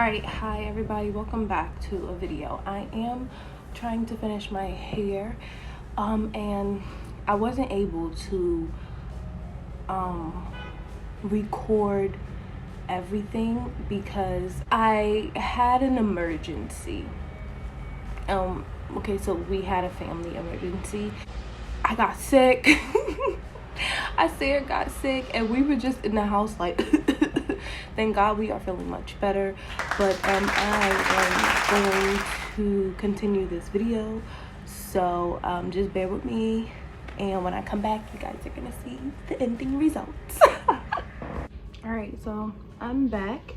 Alright, hi everybody, welcome back to a video. I am trying to finish my hair and I wasn't able to record everything because I had an emergency. Okay, so we had a family emergency. I got sick. I got sick and we were just in the house like thank God we are feeling much better, but I am going to continue this video, so just bear with me, and when I come back you guys are gonna see the ending results. All right, so I'm back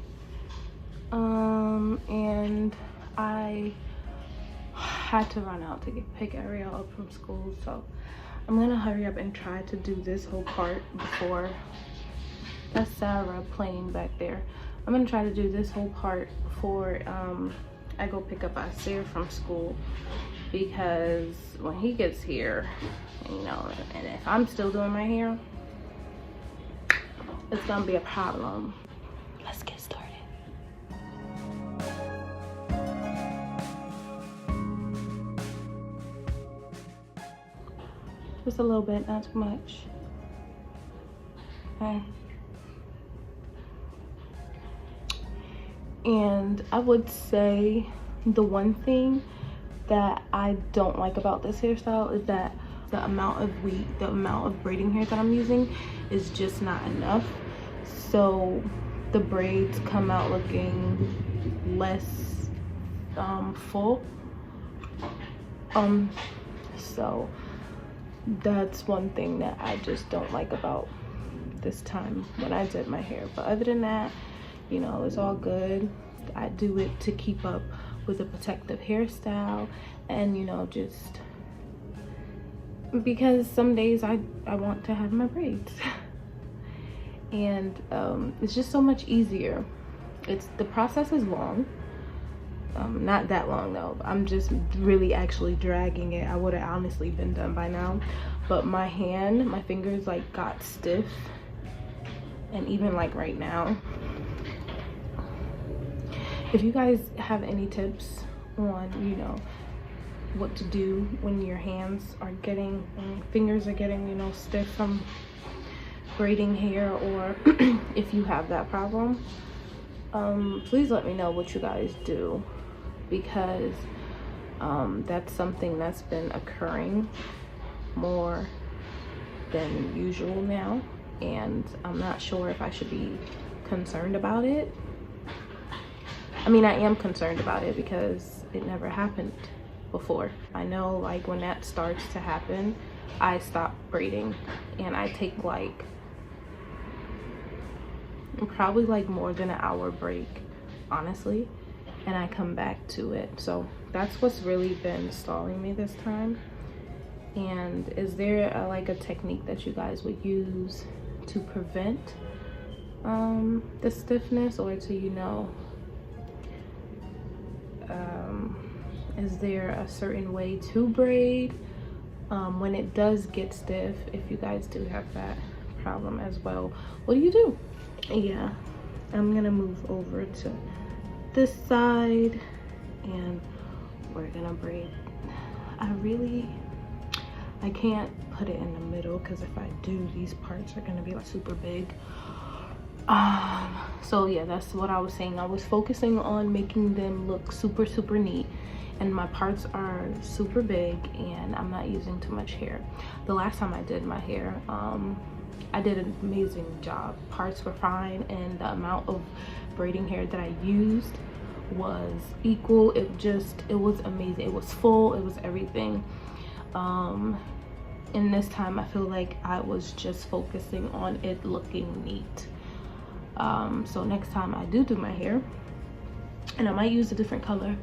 and I had to run out to pick Ariel up from school, so I'm gonna hurry up and try to do this whole part before. That's Sarah playing back there. I'm gonna try to do this whole part before I go pick up Isaiah from school, because when he gets here, you know, and if I'm still doing my hair, it's gonna be a problem. Let's get started. Just a little bit, not too much. Okay. And I would say the one thing that I don't like about this hairstyle is that the amount of braiding hair that I'm using is just not enough. So the braids come out looking less full. So that's one thing that I just don't like about this time when I did my hair. But other than that, you know, it's all good. I do it to keep up with a protective hairstyle, and you know, just because some days I want to have my braids. And it's just so much easier. The process is long, not that long though. I'm just really actually dragging it. I would have honestly been done by now, but my fingers like got stiff, and even like right now. If you guys have any tips on, you know, what to do when your fingers are getting, you know, stiff from braiding hair, or if you have that problem, please let me know what you guys do, because that's something that's been occurring more than usual now, and I'm not sure if I should be concerned about it. I mean, I am concerned about it because it never happened before. I know, like, when that starts to happen, I stop braiding and I take like probably like more than an hour break, honestly, and I come back to it. So that's what's really been stalling me this time. And is there like a technique that you guys would use to prevent the stiffness, or to, you know, is there a certain way to braid when it does get stiff? If you guys do have that problem as well, what do you do? Yeah, I'm gonna move over to this side and we're gonna braid. I can't put it in the middle, because if I do, these parts are gonna be like super big. So yeah, that's what I was saying. I was focusing on making them look super neat, and my parts are super big and I'm not using too much hair. The last time I did my hair, I did an amazing job. Parts were fine, and the amount of braiding hair that I used was equal. It was amazing. It was full, it was everything. And this time I feel like I was just focusing on it looking neat. So next time I do my hair, and I might use a different color,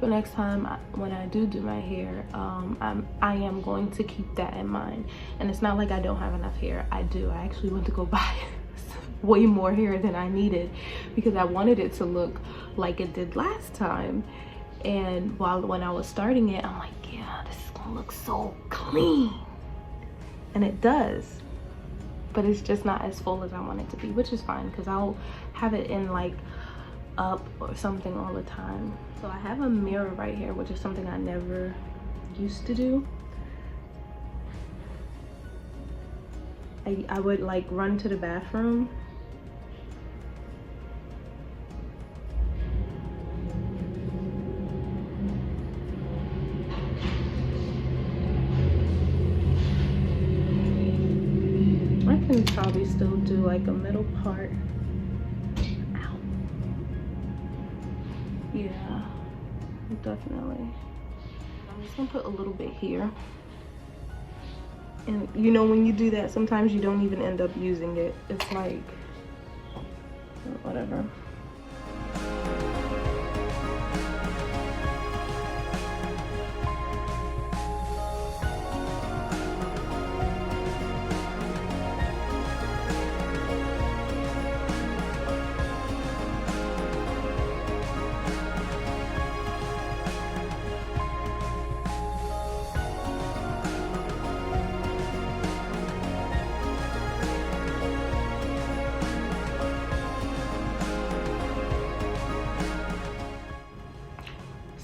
but next time when I do my hair, I am going to keep that in mind. And it's not like I don't have enough hair. I do. I actually went to go buy way more hair than I needed, because I wanted it to look like it did last time. And when I was starting it, I'm like, yeah, this is gonna look so clean, and it does. But it's just not as full as I want it to be, which is fine, because I'll have it in like up or something all the time. So I have a mirror right here, which is something I never used to do. I would like run to the bathroom I can probably still do like a middle part. Ow. Yeah, definitely. I'm just gonna put a little bit here. And you know, when you do that, sometimes you don't even end up using it. It's like, whatever.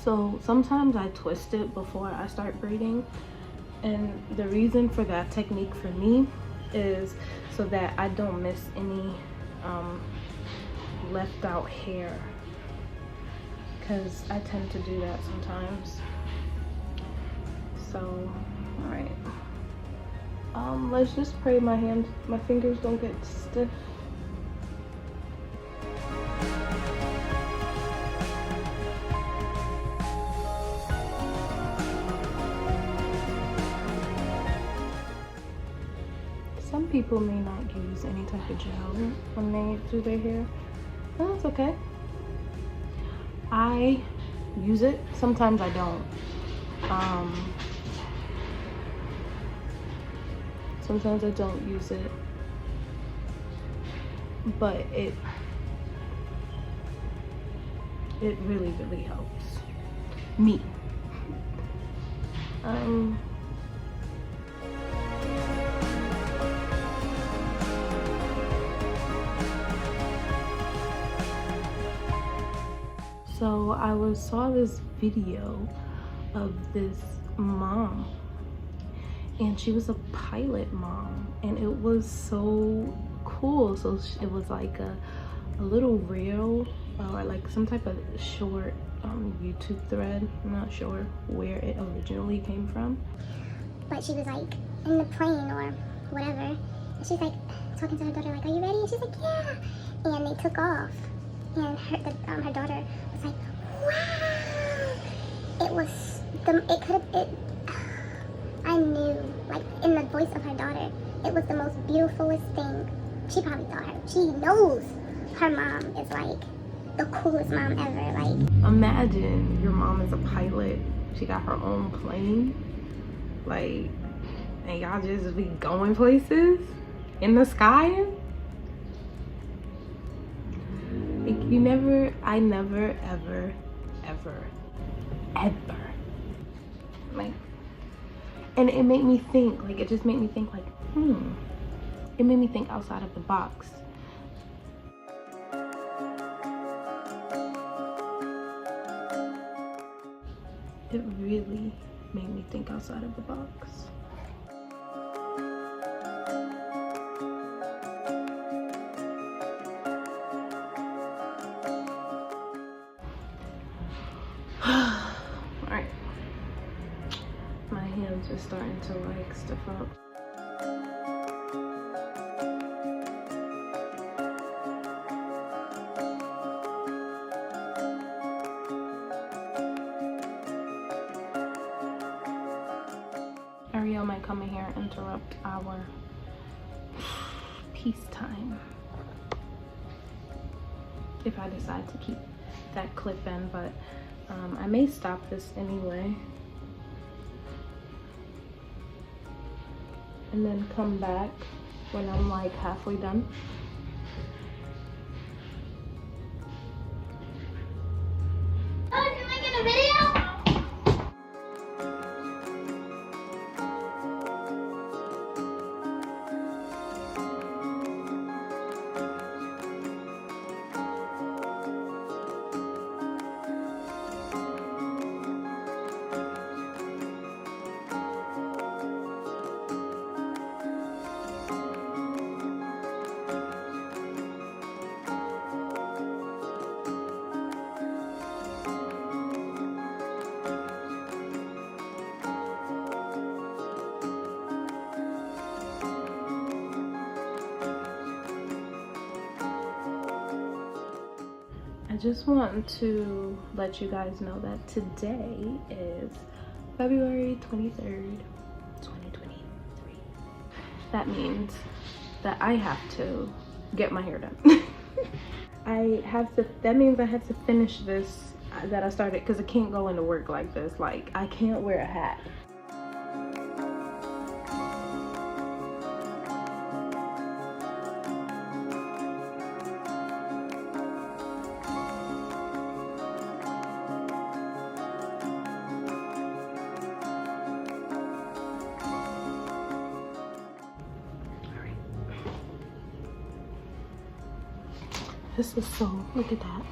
So sometimes I twist it before I start braiding, and the reason for that technique for me is so that I don't miss any left out hair, because I tend to do that sometimes. So all right, let's just pray my fingers don't get stiff. Some people may not use any type of gel when they do their hair. That's okay. I use it. Sometimes I don't. Sometimes I don't use it, but it really, really helps me. So I saw this video of this mom, and she was a pilot mom, and it was so cool. So it was like a little reel or like some type of short YouTube thread. I'm not sure where it originally came from. But she was like in the plane or whatever, and she's like talking to her daughter like, "Are you ready?" And she's like, "Yeah." And they took off, and her daughter was like, "Wow!" It was I knew, like in the voice of her daughter, it was the most beautifulest thing. She probably she knows her mom is like the coolest mom ever. Like, imagine your mom is a pilot. She got her own plane, like, and y'all just be going places in the sky. Like, I never ever like, and it made me think, like, it just made me think like, it made me think outside of the box. It really made me think outside of the box. Alright. My hands are starting to like stiff up. Ariel might come in here and interrupt our peace time if I decide to keep that clip in, but I may stop this anyway and then come back when I'm like halfway done. "Oh, you're making a video?" just want to let you guys know that today is February 23rd, 2023. That means that I have to get my hair done. That means I have to finish this that I started, because I can't go into work like this. Like, I can't wear a hat. This is so, look at that.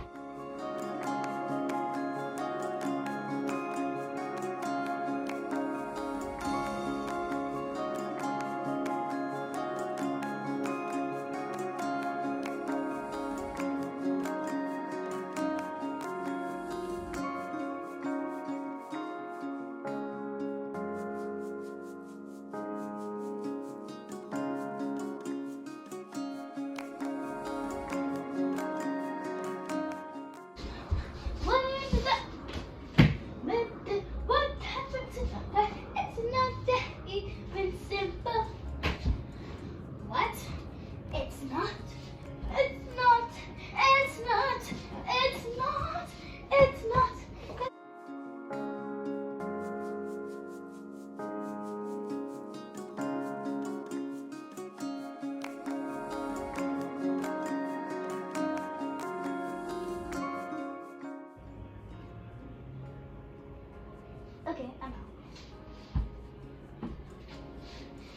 Okay, I'm out.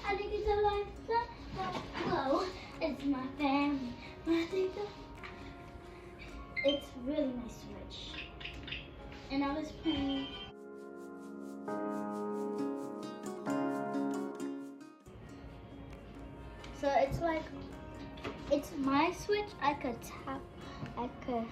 I think it's a light that glow. It's my family. It's really nice to watch. And I was playing. So it's like, it's my switch. I could tap, I could